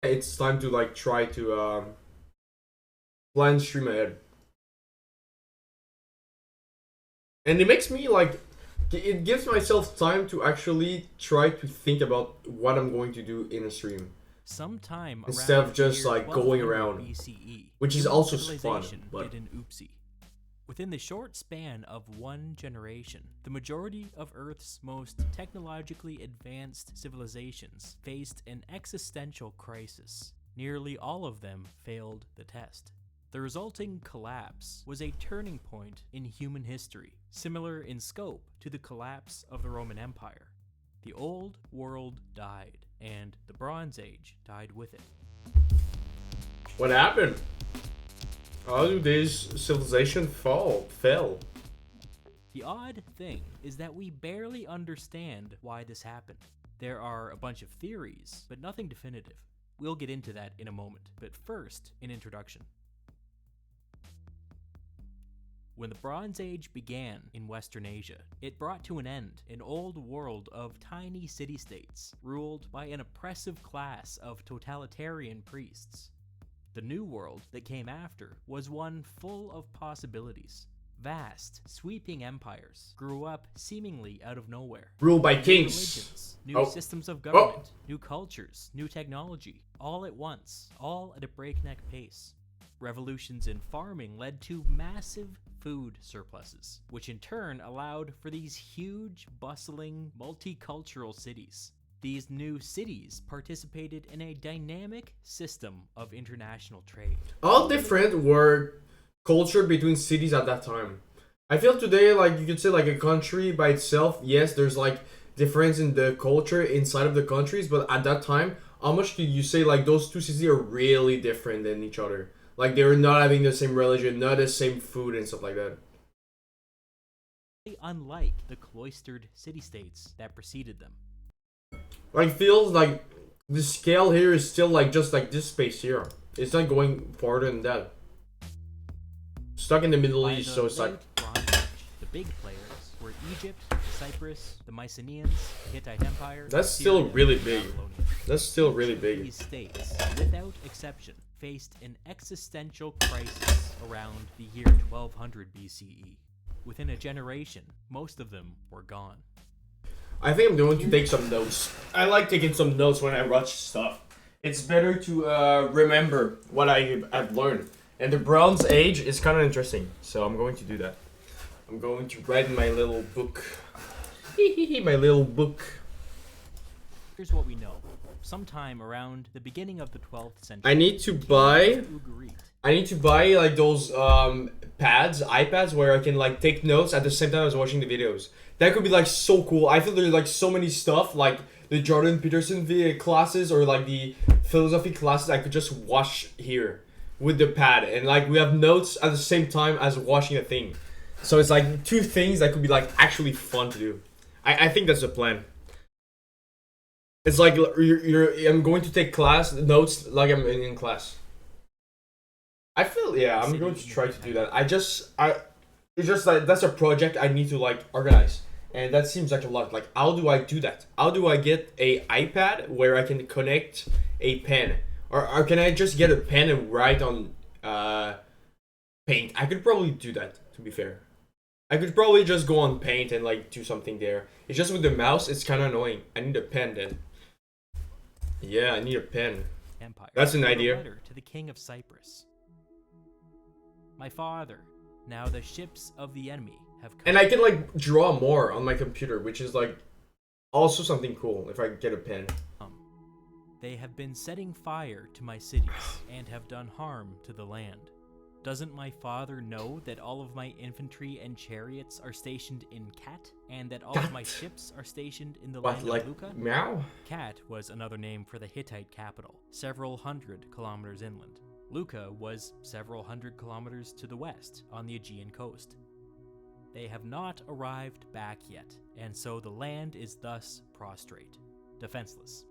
It's time to like try to plan stream ahead, and it makes me like it gives myself time to actually try to think about what I'm going to do in a stream Sometime instead around of the just year like going 1200 around, BCE, which is human also fun. civilization But did an oopsie. Within the short span of one generation, the majority of Earth's most technologically advanced civilizations faced an existential crisis. Nearly all of them failed the test. The resulting collapse was a turning point in human history, similar in scope to the collapse of the Roman Empire. The old world died, and the Bronze Age died with it. what happened? How do this civilization fell? The odd thing is that we barely understand why this happened. There are a bunch of theories, but nothing definitive. We'll get into that in a moment, but first, an introduction. When the Bronze Age began in Western Asia, it brought to an end an old world of tiny city-states ruled by an oppressive class of totalitarian priests. The new world that came after was one full of possibilities. Vast, sweeping empires grew up seemingly out of nowhere. Ruled by New kings. religions, new Oh. systems of Oh. government, new cultures, new technology, all at once, all at a breakneck pace. Revolutions in farming led to massive food surpluses, which in turn allowed for these huge, bustling, multicultural cities. These new cities participated in a dynamic system of international trade. How different were culture between cities at that time? I feel today like you could say like a country by itself. Yes, there's like difference in the culture inside of the countries, but at that time, how much do you say like those two cities are really different than each other? Like they're not having the same religion, not the same food and stuff like that. Unlike the cloistered city-states that preceded them. Like feels like the scale here is still like just like this space here. It's not going farther than that. Stuck in the Middle By East, the so it's like late Bronze Age, the big players were Egypt, Cyprus, the Mycenaeans, the Hittite Empire. that's still Syria, really and big. Babylonia. That's still Each really of big. these states, without exception, faced an existential crisis around the year 1200 BCE. Within a generation, most of them were gone. I think I'm going to take some notes. I like taking some notes when I watch stuff. It's better to remember what I've learned. And the Bronze Age is kind of interesting, so I'm going to do that. I'm going to write in my little book. My little book. Here's what we know. Sometime around the beginning of the 12th century, I need to the king buy. of Ugarit. I need to buy like those iPads where I can like take notes at the same time as watching the videos. That could be like so cool. I feel there's like so many stuff like the Jordan Peterson classes or like the philosophy classes I could just watch here with the pad and like we have notes at the same time as watching a thing. So it's like two things that could be like actually fun to do. I think that's the plan. It's like I'm going to take class notes like I'm in class. I feel yeah, I'm going to try to do that. It's just like that's a project I need to like organize, and that seems like a lot. Like how do I do that? How do I get a iPad where I can connect a pen, or can I just get a pen and write on Paint? I could probably do that. To be fair, I could probably just go on Paint and like do something there. It's just with the mouse, it's kind of annoying. I need a pen then. Yeah, I need a pen. Empire. That's an wrote a idea. letter to the king of Cyprus. My father, now the ships of the enemy have come. And I can like draw more on my computer, which is like also something cool if I get a pen. They have been setting fire to my cities and have done harm to the land. Doesn't my father know that all of my infantry and chariots are stationed in Kat, and that all of my Kat? ships are stationed in the What, land like of Luca? meow? Kat was another name for the Hittite capital, several hundred kilometers inland. Luca was several hundred kilometers to the west on the Aegean coast. They have not arrived back yet, and so the land is thus prostrate, defenseless.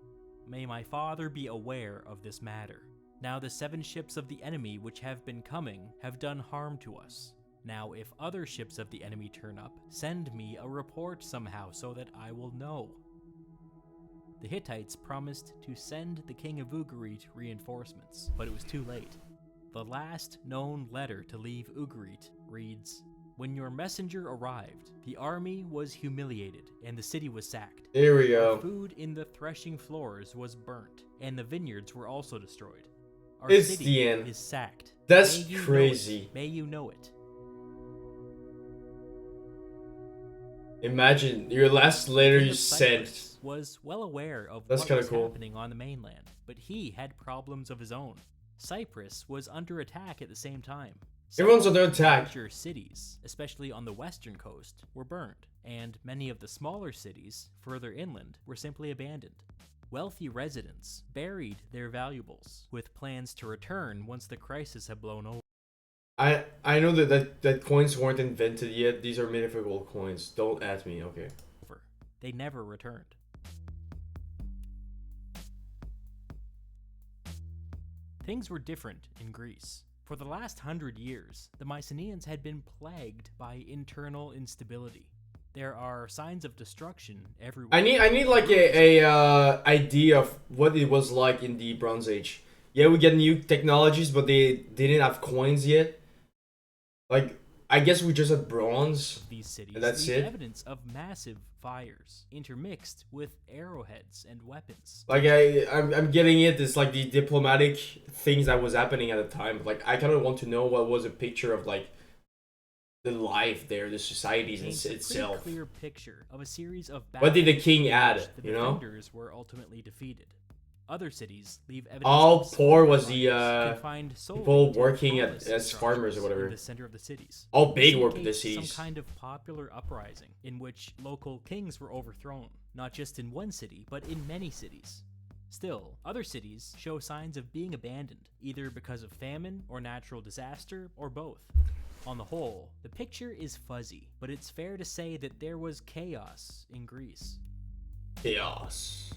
May my father be aware of this matter. Now the 7 ships of the enemy which have been coming have done harm to us. Now if other ships of the enemy turn up, send me a report somehow so that I will know. the Hittites promised to send the king of Ugarit reinforcements, but it was too late. The last known letter to leave Ugarit reads, "When your messenger arrived, the army was humiliated and the city was sacked. Here we The go. food in the threshing floors was burnt, and the vineyards were also destroyed. Our It's city the end. is sacked. That's May you know it. crazy. May you know it." Imagine your last letter King you of sent. Cyprus was well aware of That's what kinda was cool. happening on the mainland, but he had problems of his own. Cyprus was under attack at the same time. Everyone's Several under attack. Major cities, especially on the western coast, were burned, and many of the smaller cities further inland were simply abandoned. Wealthy residents buried their valuables, with plans to return once the crisis had blown over. I know that coins weren't invented yet. These are mythical coins. Don't ask me. Okay. They never returned. Things were different in Greece. For the last 100 years, the Mycenaeans had been plagued by internal instability. There are signs of destruction everywhere. I need like a idea of what it was like in the Bronze Age. Yeah, we get new technologies, but they didn't have coins yet. Like, I guess we just had bronze. These cities And that's leave it? evidence of massive fires, intermixed with arrowheads and weapons. Like I'm getting it. It's like the diplomatic things that was happening at the time. But like I kind of want to know what was a picture of like the life there, the societies Paints a pretty itself. clear picture of a series of What did the battles king in add, which the you know? defenders were ultimately defeated. Other cities leave evidence. All of poor similar was the, fires confined solely people to working palace as farmers or structures whatever. in the center of the cities. All This big were the indicates cities. Some kind of popular uprising in which local kings were overthrown, not just in one city, but in many cities. Still, other cities show signs of being abandoned, either because of famine or natural disaster, or both. On the whole, the picture is fuzzy, but it's fair to say that there was chaos in Greece. Chaos.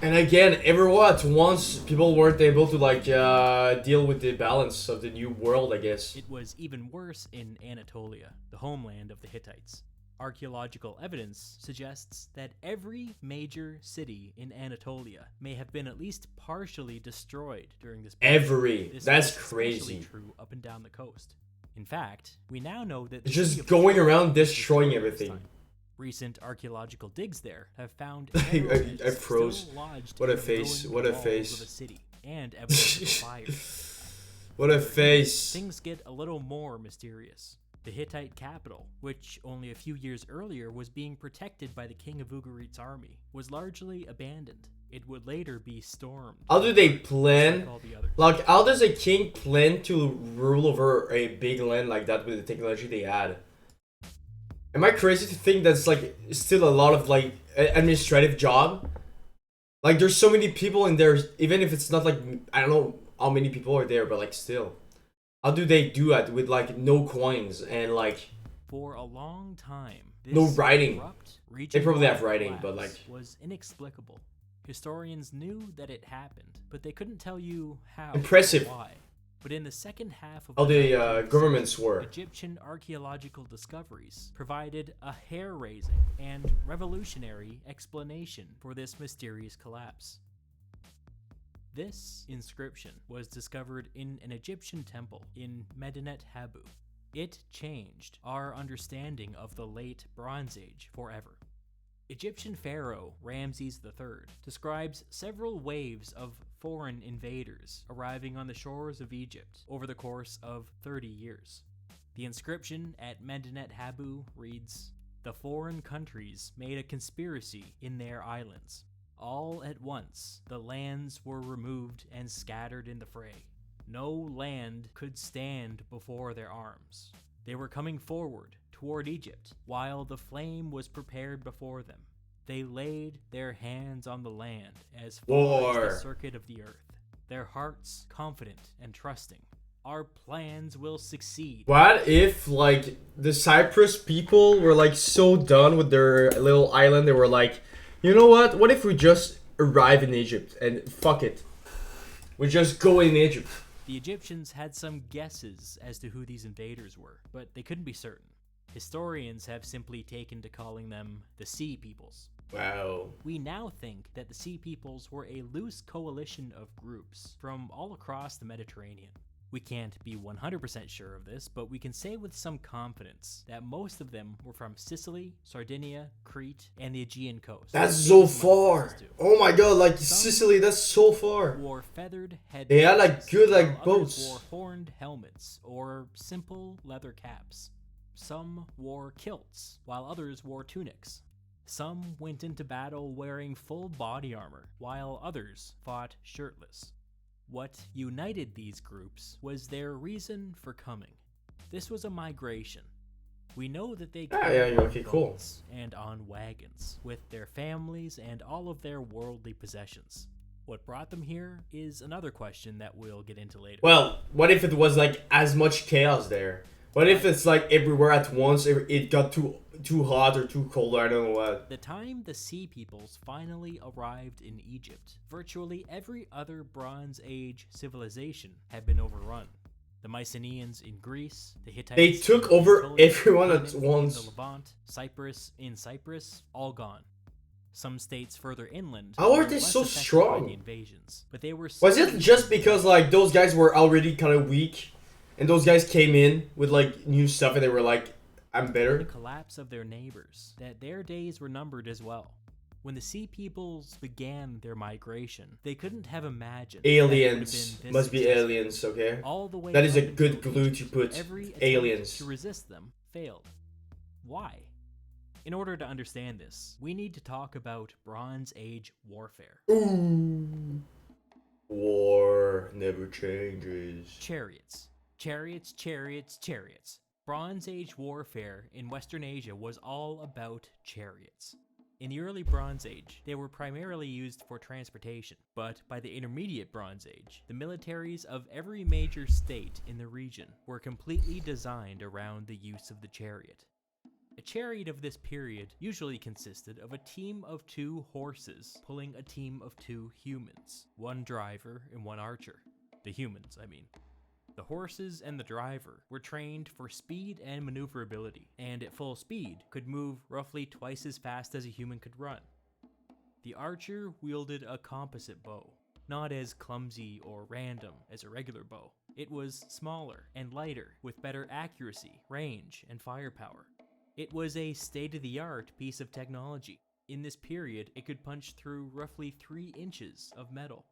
And again, everywhere at once, people weren't able to like deal with the balance of the new world, I guess. It was even worse in Anatolia, the homeland of the Hittites. Archaeological evidence suggests that every major city in Anatolia may have been at least partially destroyed during this period. Every. This That's was especially crazy. true up and down the coast. In fact, we now know that It's the just city of going Troy around was destroying destroyed this everything. time. Recent archaeological digs there have found I arrowheads froze. still lodged What a in the face, ruined what a walls face. of a city, and evidence of fire. What a face. Things get a little more mysterious. The Hittite capital, which only a few years earlier was being protected by the king of Ugarit's army, was largely abandoned. It would later be stormed. How do they just plan? like all the others. Like, how does a king plan to rule over a big land like that with the technology they had? Am I crazy to think that's like still a lot of like administrative job? Like, there's so many people in there, even if it's not like, I don't know how many people are there, but like still. How do they do that with like no coins and like For a long time, this No writing. abrupt, They probably have region-wide writing, but, collapse like- was inexplicable. Historians knew that it happened, but they couldn't tell you how Impressive. or why. But in the second half of how the 19th governments century, were? Egyptian archaeological discoveries provided a hair-raising and revolutionary explanation for this mysterious collapse. This inscription was discovered in an Egyptian temple in Medinet Habu. It changed our understanding of the late Bronze Age forever. Egyptian pharaoh Ramses III describes several waves of foreign invaders arriving on the shores of Egypt over the course of 30 years. The inscription at Medinet Habu reads, "The foreign countries made a conspiracy in their islands. All at once the lands were removed and scattered in the fray. No land could stand before their arms. They were coming forward toward Egypt, while the flame was prepared before them. They laid their hands on the land as far as War. the circuit of the earth, their hearts confident and trusting. Our plans will succeed." What if like the Cyprus people were like so done with their little island, they were like, you know what? What if we just arrive in Egypt and fuck it? We just go in Egypt. The Egyptians had some guesses as to who these invaders were, but they couldn't be certain. Historians have simply taken to calling them the Sea Peoples. Wow. We now think that the Sea Peoples were a loose coalition of groups from all across the Mediterranean. We can't be 100% sure of this, but we can say with some confidence that most of them were from Sicily, Sardinia, Crete, and the Aegean coast. That's so far. Oh my god, like Sicily, that's so far. Wore feathered head. They had like good while like others boats. wore horned helmets or simple leather caps. Some wore kilts, while others wore tunics. Some went into battle wearing full body armor, while others fought shirtless. What united these groups was their reason for coming. This was a migration. We know that they came on okay, cool. boats and on wagons, with their families and all of their worldly possessions. What brought them here is another question that we'll get into later. Well, what if it was like as much chaos there? What if it's like everywhere at once? It got too hot or too cold? I don't know what. The time the Sea Peoples finally arrived in Egypt, virtually every other Bronze Age civilization had been overrun. The Mycenaeans in Greece, the Hittites They took in over Anatolia, everyone at Canaan in once. the Levant, Cyprus, all gone. Some states further inland How are were they less so affected by strong? the invasions, but they were Was still it just because like those guys were already kind of weak, and those guys came in with like new stuff, and they were like, "I'm the better." collapse of their neighbors that their days were numbered as well. When the Sea Peoples began their migration, they couldn't have imagined that it would have Aliens been this must be successful. aliens, okay? All the way That is a up good until glue Egypt, to put every attempt aliens. to resist them failed. Why? In order to understand this, we need to talk about Bronze Age warfare. Ooh. War never changes. Chariots. Chariots. Bronze Age warfare in Western Asia was all about chariots. In the early Bronze Age, they were primarily used for transportation, but by the Intermediate Bronze Age, the militaries of every major state in the region were completely designed around the use of the chariot. A chariot of this period usually consisted of a team of 2 horses pulling a team of 2 humans, one driver and one archer. The humans, I mean. The horses and the driver were trained for speed and maneuverability, and at full speed could move roughly twice as fast as a human could run. The archer wielded a composite bow, not as clumsy or random as a regular bow. It was smaller and lighter, with better accuracy, range, and firepower. It was a state-of-the-art piece of technology. In this period, it could punch through roughly 3 inches of metal.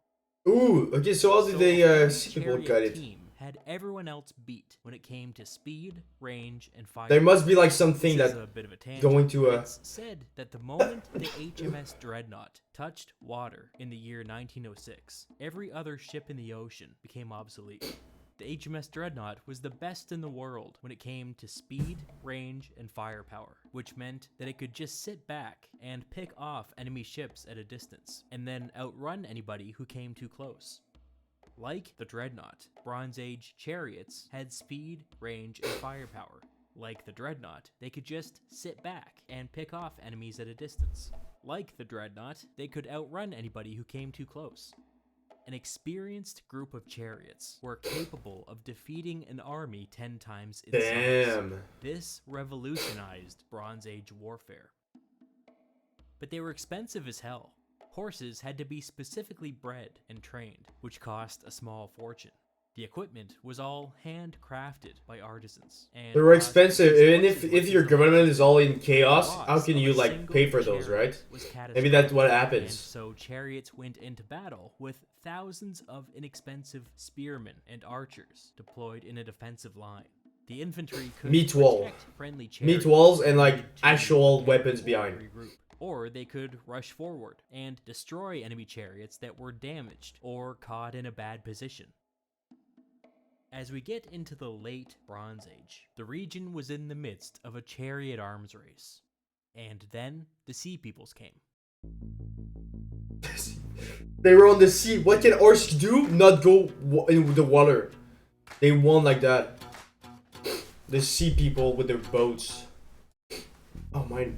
Ooh, okay, so how did So they a see people chariot got it? team had everyone else beat when it came to speed, range, and fire. There must be like something This is that a bit of a tangent. going to It's said that the moment the HMS Dreadnought touched water in the year 1906, every other ship in the ocean became obsolete. The HMS Dreadnought was the best in the world when it came to speed, range, and firepower, which meant that it could just sit back and pick off enemy ships at a distance, and then outrun anybody who came too close. Like the Dreadnought, Bronze Age chariots had speed, range, and firepower. Like the Dreadnought, they could just sit back and pick off enemies at a distance. Like the Dreadnought, they could outrun anybody who came too close. An experienced group of chariots were capable of defeating an army 10 times its size. damn. This revolutionized Bronze Age warfare. But they were expensive as hell. Horses had to be specifically bred and trained, which cost a small fortune. The equipment was all handcrafted by artisans. And They were cost expensive, as even much if as what your the government is all in chaos. loss How can of you a like single pay for those, chariot right? was Maybe that's what catastrophic, happens. And so chariots went into battle with thousands of inexpensive spearmen and archers deployed in a defensive line. The infantry could Meat wall. protect friendly Meat chariots walls and like to actual attack weapons or behind. regroup. Or they could rush forward and destroy enemy chariots that were damaged or caught in a bad position. As we get into the late Bronze Age, the region was in the midst of a chariot arms race. And then the Sea Peoples came. They were on the sea. What can horses do? Not go in the water. They won like that. The sea people with their boats. Oh my.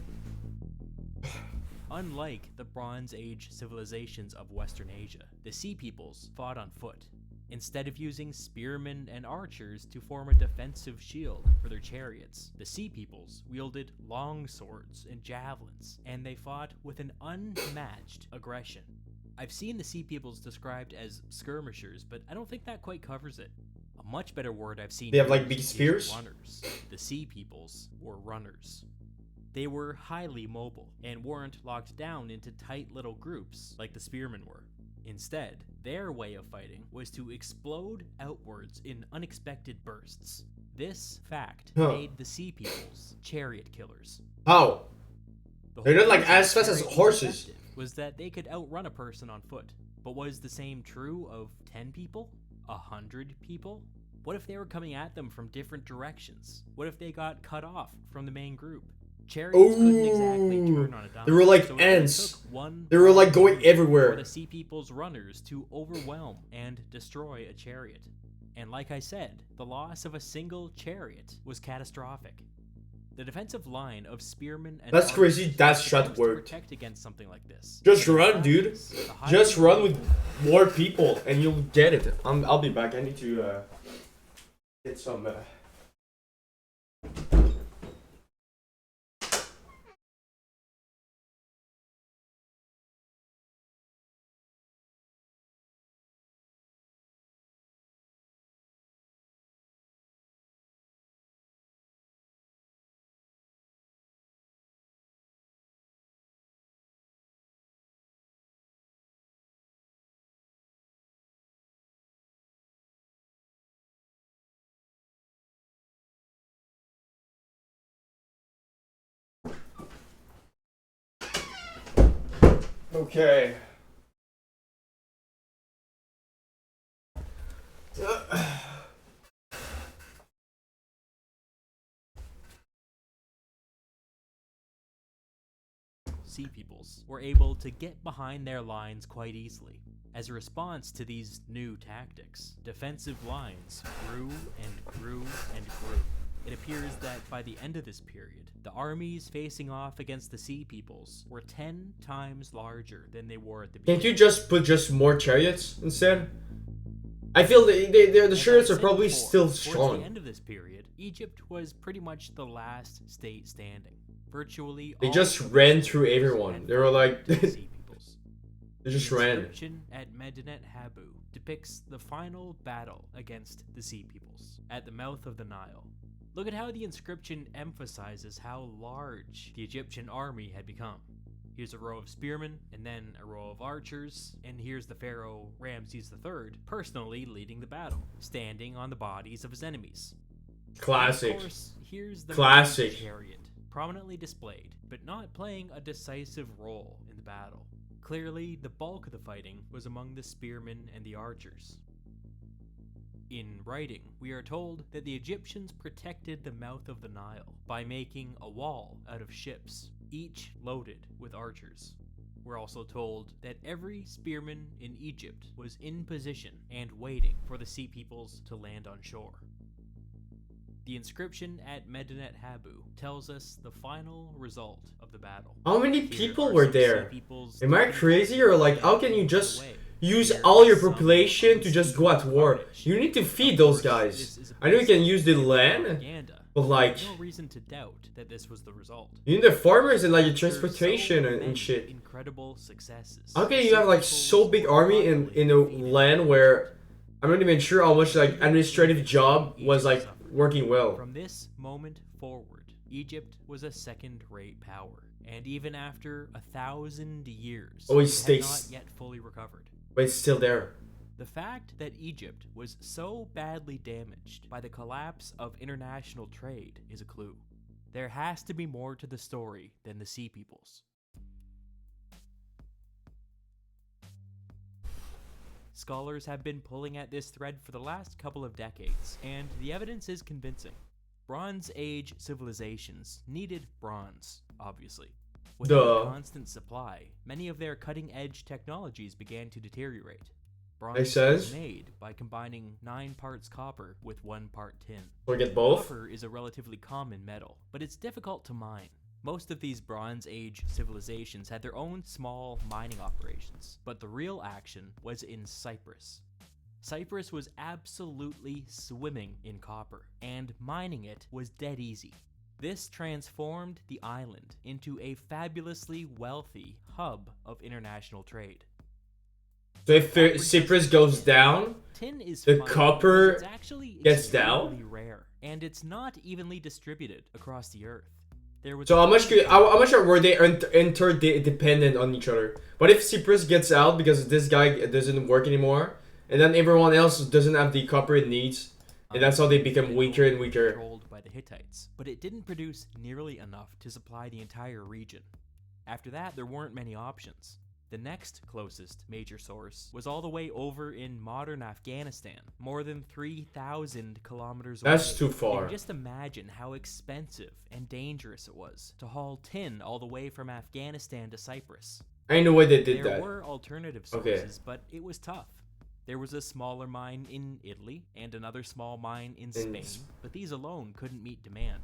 Unlike the Bronze Age civilizations of Western Asia, the Sea Peoples fought on foot. Instead of using spearmen and archers to form a defensive shield for their chariots, the Sea Peoples wielded long swords and javelins, and they fought with an unmatched aggression. I've seen the Sea Peoples described as skirmishers, but I don't think that quite covers it. A much better word I've seen They have like used big is spears? runners. The Sea Peoples were runners. They were highly mobile and weren't locked down into tight little groups like the spearmen were. Instead, their way of fighting was to explode outwards in unexpected bursts. This fact made the Sea Peoples chariot killers. How? The They're whole not like reason as fast as chariots horses. were effective was that they could outrun a person on foot. But was the same true of 10 people? 100 people? What if they were coming at them from different directions? What if they got cut off from the main group? Chariots couldn't exactly turn on a dime. They were like so it ants. took one They were like wrong going move everywhere. For the Sea People's runners to overwhelm and destroy a chariot. And like I said, the loss of a single chariot was catastrophic. The defensive line of spearmen and That's crazy, archers that was shot supposed to worked. protect against something like this. Just In run, dude. practice, the high Just run rate with more people and you'll get it. I'll be back. I need to get some. Okay. Sea Peoples were able to get behind their lines quite easily. As a response to these new tactics, defensive lines grew and grew and grew. It appears that by the end of this period, the armies facing off against the Sea Peoples were 10 times larger than they were at the beginning. Can't you just put just more chariots instead? I feel the As chariots I are said probably before, still Towards the strong. end of this period, Egypt was pretty much the last state standing. Virtually They all just of ran the through peoples everyone. had They were like, fallen to the Sea Peoples. they just The ran. inscription at Medinet Habu depicts the final battle against the Sea Peoples at the mouth of the Nile. Look at how the inscription emphasizes how large the Egyptian army had become. Here's a row of spearmen, and then a row of archers, and here's the pharaoh Ramses III personally leading the battle, standing on the bodies of his enemies. Classic. And of course, here's the Classic. mighty chariot, prominently displayed, but not playing a decisive role in the battle. Clearly, the bulk of the fighting was among the spearmen and the archers. In writing, we are told that the Egyptians protected the mouth of the Nile by making a wall out of ships, each loaded with archers. We're also told that every spearman in Egypt was in position and waiting for the Sea Peoples to land on shore. The inscription at Medinet Habu tells us the final result of the battle. How many Here people are were some there? Sea Peoples Am I defeated crazy or like how can you and just away. use Here all is your some population to just go at war? carnage. You need to feed Of those course, guys. this is a I know you can piece use the of land, propaganda. but like No reason to doubt that this was the result. you need the farmers and like your After transportation so and many shit. incredible successes. How can the you Sea have like Peoples so big were army finally in a defeated. land where I'm not even sure how much like administrative job was like working well. From this moment forward, Egypt was a second-rate power, and even after 1,000 years, Always it had stays- not yet fully recovered. But it's still there. The fact that Egypt was so badly damaged by the collapse of international trade is a clue. There has to be more to the story than the Sea Peoples. Scholars have been pulling at this thread for the last couple of decades, and the evidence is convincing. Bronze Age civilizations needed bronze, obviously. Without Duh. a constant supply, many of their cutting-edge technologies began to deteriorate. Bronze Makes was sense. made by combining 9 parts copper with 1 part tin. Forget both. Copper is a relatively common metal, but it's difficult to mine. Most of these Bronze Age civilizations had their own small mining operations, but the real action was in Cyprus. Cyprus was absolutely swimming in copper, and mining it was dead easy. This transformed the island into a fabulously wealthy hub of international trade. So if Cyprus goes down, tin is the funny copper because it's actually gets down? extremely rare, and it's not evenly distributed across the earth. There was So how much were they interdependent on each other? What if Cyprus gets out because this guy doesn't work anymore, and then everyone else doesn't have the copper it needs, and that's how they become weaker and weaker? Controlled by the Hittites, but it didn't produce nearly enough to supply the entire region. After that, there weren't many options. The next closest major source was all the way over in modern Afghanistan, more than 3,000 kilometers away. That's too far. You can just imagine how expensive and dangerous it was to haul tin all the way from Afghanistan to Cyprus. I know why they did There that. were alternative sources, but it was tough. There was a smaller mine in Italy and another small mine in Spain, but these alone couldn't meet demand.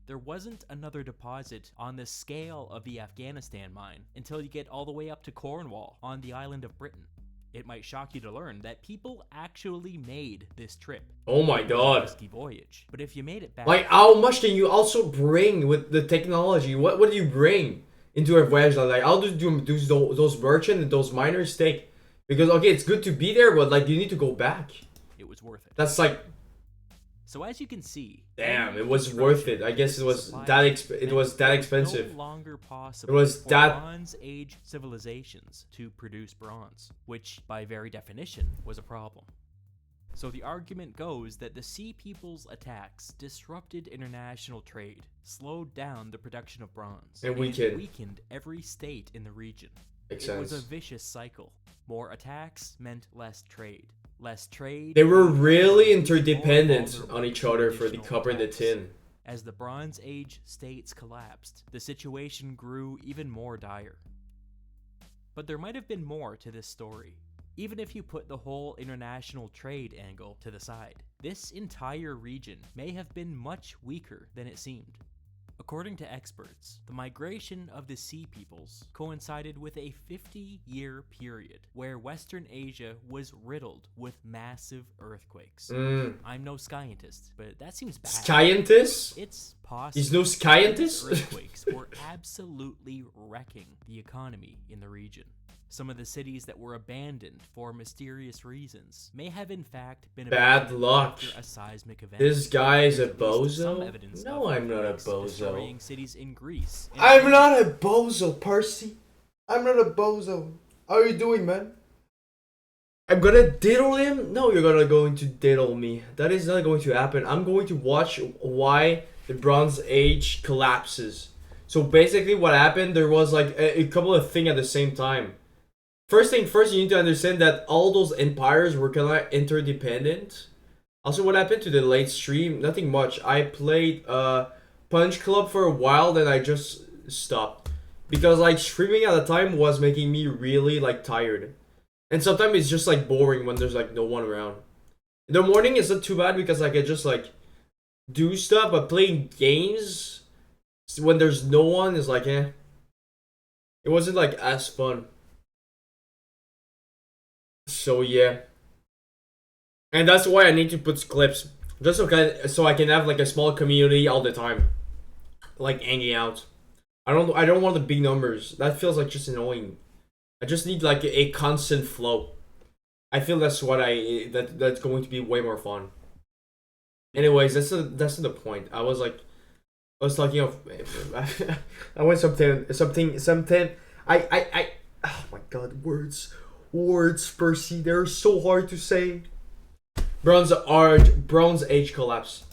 There wasn't another deposit on the scale of the Afghanistan mine until you get all the way up to Cornwall on the island of Britain. It might shock you to learn that people actually made this trip. Oh my It was a god. risky voyage, but if you made it back, Like, how much can you also bring with the technology? What do you bring into a voyage? Like, how do those merchants and those miners take? Because, okay, it's good to be there, but, like, you need to go back. it was worth it. That's like, So as you can see, damn, it was worth it. I guess it was supply that chain it was that meant expensive. No longer possible It was for that- Bronze Age civilizations to produce bronze, which by very definition was a problem. So the argument goes that the Sea People's attacks disrupted international trade, slowed down the production of bronze, And weakened every state in the region. Makes It was a sense. vicious cycle. More attacks meant less trade. Less trade. They were meant really more interdependent vulnerable on each to other for the additional copper and the attacks. tin. As the Bronze Age states collapsed, the situation grew even more dire. But there might have been more to this story. Even if you put the whole international trade angle to the side, this entire region may have been much weaker than it seemed. According to experts, the migration of the Sea Peoples coincided with a 50-year period where Western Asia was riddled with massive earthquakes. I'm no scientist, but that seems bad. Scientist? It's possible. He's no These scientist? earthquakes were absolutely wrecking the economy in the region. Some of the cities that were abandoned for mysterious reasons may have in fact been Bad abandoned luck. after a seismic event. This guy is a There's at least some bozo? evidence No, of I'm not a earthquakes bozo. destroying cities in Greece. and I'm Spain. not a bozo, Percy. I'm not a bozo. How are you doing, man? I'm gonna diddle him? No, you're gonna going to diddle me. That is not going to happen. I'm going to watch why the Bronze Age collapses. So basically what happened, there was like a couple of things at the same time. First thing first, you need to understand that all those empires were kind of interdependent. Also, what happened to the late stream? Nothing much. I played Punch Club for a while, then I just stopped. Because like streaming at the time was making me really like tired. And sometimes it's just like boring when there's like no one around. In the morning it's not too bad because I can just like do stuff, but playing games when there's no one is like eh. It wasn't like as fun. So yeah. And that's why I need to put clips. Just so I can have like a small community all the time. Like hanging out. I don't want the big numbers. That feels like just annoying. I just need like a constant flow. I feel that's what that's going to be way more fun. Anyways, that's not the point. I was talking of I went something I oh my god, words, Percy, they're so hard to say. Bronze Age collapse.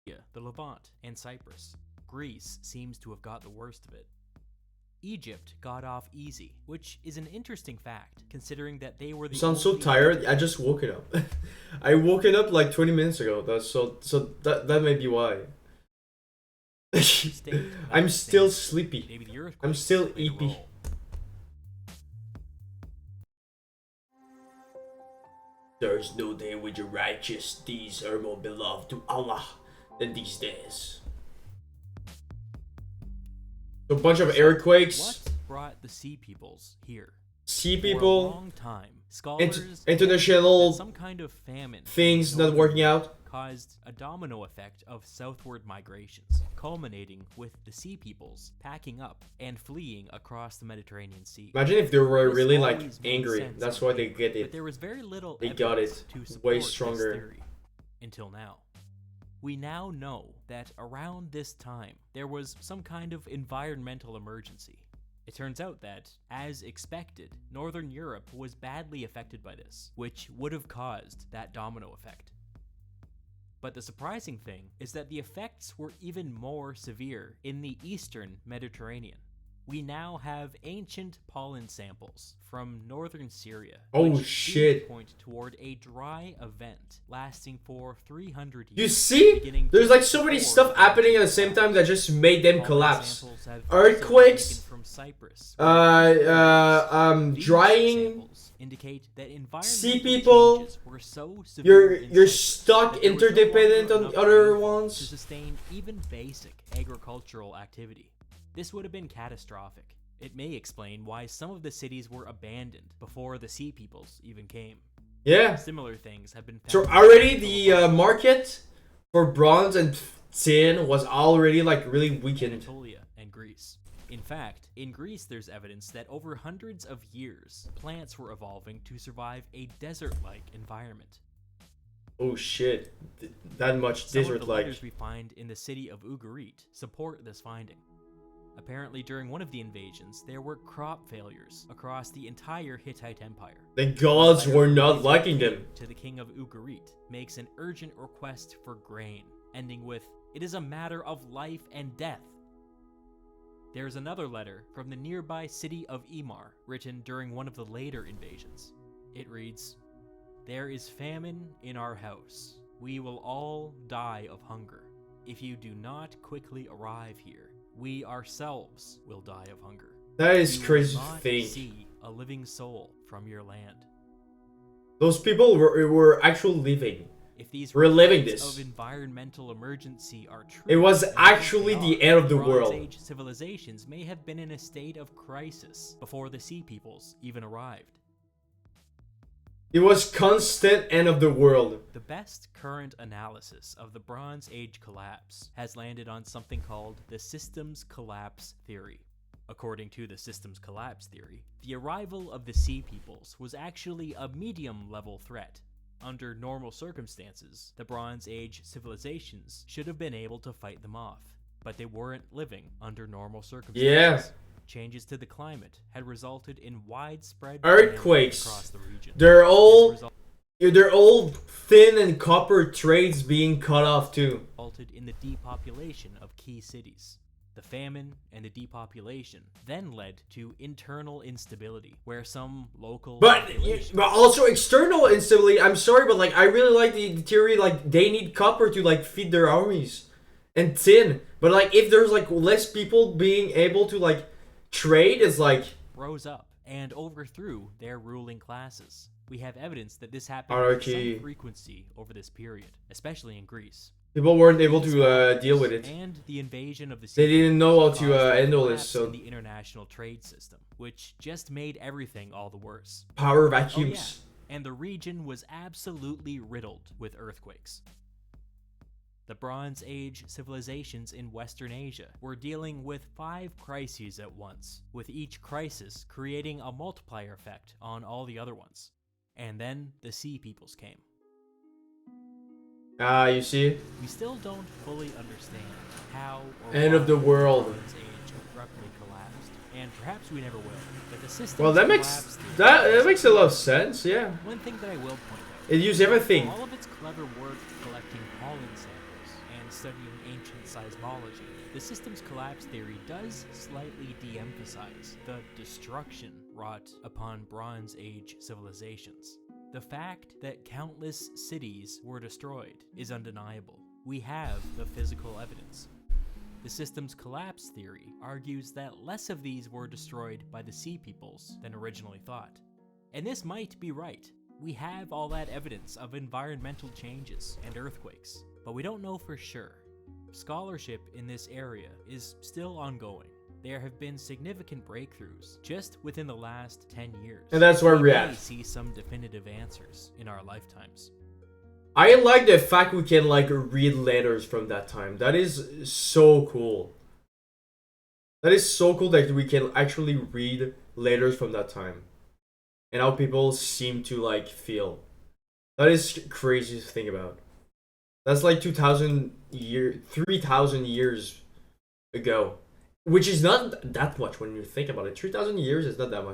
The Levant and Cyprus. Greece seems to have got the worst of it. Egypt got off easy, which is an interesting fact, considering that they were the You sound so only- tired. I just woken up. I woken up like 20 minutes ago. That may be why. state that I'm still things- sleepy. Maybe the I'm earthquakes still played a eepy. role. There is no day which the righteous deeds are more beloved to Allah than these days. So a bunch of earthquakes. What brought the Sea Peoples here? sea For a people, long time, scholars that international some kind of famine things in not northern working Europe out. caused a domino effect of southward migrations, culminating with the sea peoples packing up and fleeing across the Mediterranean Sea. Imagine if they were This really like always made angry. sense That's on why they paper, get But it. there was very little They got evidence it to support way this stronger. theory until now. We now know that around this time there was some kind of environmental emergency. It turns out that, as expected, Northern Europe was badly affected by this, which would have caused that domino effect. But the surprising thing is that the effects were even more severe in the eastern Mediterranean. We now have ancient pollen samples from northern Syria, Oh, which shit. seem to point toward a dry event lasting for 300 years. You see? beginning There's like just so many before stuff the happening at the Roman same Empire. time that just made them Pollen collapse. samples have Earthquakes, also been taken from Cyprus, where These drying. samples indicate that environmental Sea people, changes were so severe You're in Cyprus stuck that there was no interdependent longer on enough other rainfall to ones. sustain even basic agricultural activity. This would have been catastrophic. It may explain why some of the cities were abandoned before the sea peoples even came. Yeah. Similar things have been So found already in the market for bronze and tin was already like really weakened. Anatolia and Greece. In fact, in Greece there's evidence that over hundreds of years, plants were evolving to survive a desert-like environment. Oh shit, that much Some of the desert like. letters we find in the city of Ugarit support this finding. Apparently, during one of the invasions, there were crop failures across the entire Hittite Empire. The gods were not liking them. To the king of Ugarit makes an urgent request for grain, ending with, "It is a matter of life and death." There's another letter from the nearby city of Emar, written during one of the later invasions. It reads, "There is famine in our house. We will all die of hunger. If you do not quickly arrive here, we ourselves will die of hunger. That is You will crazy to not think. see a living soul from your land." Those people were actually living. If these We're living reports this. of environmental emergency are true, It was and actually they the are, end of the Bronze world. Age civilizations may have been in a state of crisis before the sea peoples even arrived. It was constant end of the world. The best current analysis of the Bronze Age collapse has landed on something called the systems collapse theory. According to the systems collapse theory, the arrival of the sea peoples was actually a medium-level threat. Under normal circumstances, the Bronze Age civilizations should have been able to fight them off, but they weren't living under normal circumstances. Yeah. Changes to the climate had resulted in widespread Earthquakes. famine across the region. They're all This they're all thin and copper trades being cut off too. resulted in the depopulation of key cities. The famine and the depopulation then led to internal instability, where some local populations- But also external instability. I'm sorry, but like I really like the theory. Like they need copper to like feed their armies, and tin. But like if there's like less people being able to like trade, it's like rose up and overthrew their ruling classes. We have evidence that this happened Anarchy. with some frequency over this period, especially in Greece. people weren't able to deal with it. And the invasion of the They didn't know how to caused a handle this. collapse So in the international trade system, which just made everything all the worse. power Oh, vacuums. yeah. And the region was absolutely riddled with earthquakes. The Bronze Age civilizations in Western Asia were dealing with 5 crises at once, with each crisis creating a multiplier effect on all the other ones. And then the Sea Peoples came. You see, We still don't fully understand how or End of why the world. Bronze Age abruptly collapsed, and perhaps we never will. But the system well that makes that makes a lot of sense. Yeah, One thing that I will point out. it used everything. For all of its clever work collecting pollen samples and studying ancient seismology, the systems collapse theory does slightly de-emphasize the destruction wrought upon Bronze Age civilizations. The fact that countless cities were destroyed is undeniable. We have the physical evidence. The systems collapse theory argues that less of these were destroyed by the Sea Peoples than originally thought. And this might be right. We have all that evidence of environmental changes and earthquakes, but we don't know for sure. Scholarship in this area is still ongoing, there have been significant breakthroughs just within the last 10 years. And that's where we we're may at. see some definitive answers in our lifetimes. I like the fact we can like read letters from that time. That is so cool. That is so cool that we can actually read letters from that time. And how people seem to like feel. That is crazy to think about. That's like 3,000 years ago. Which is not that much when you think about it. 3,000 years is not that much.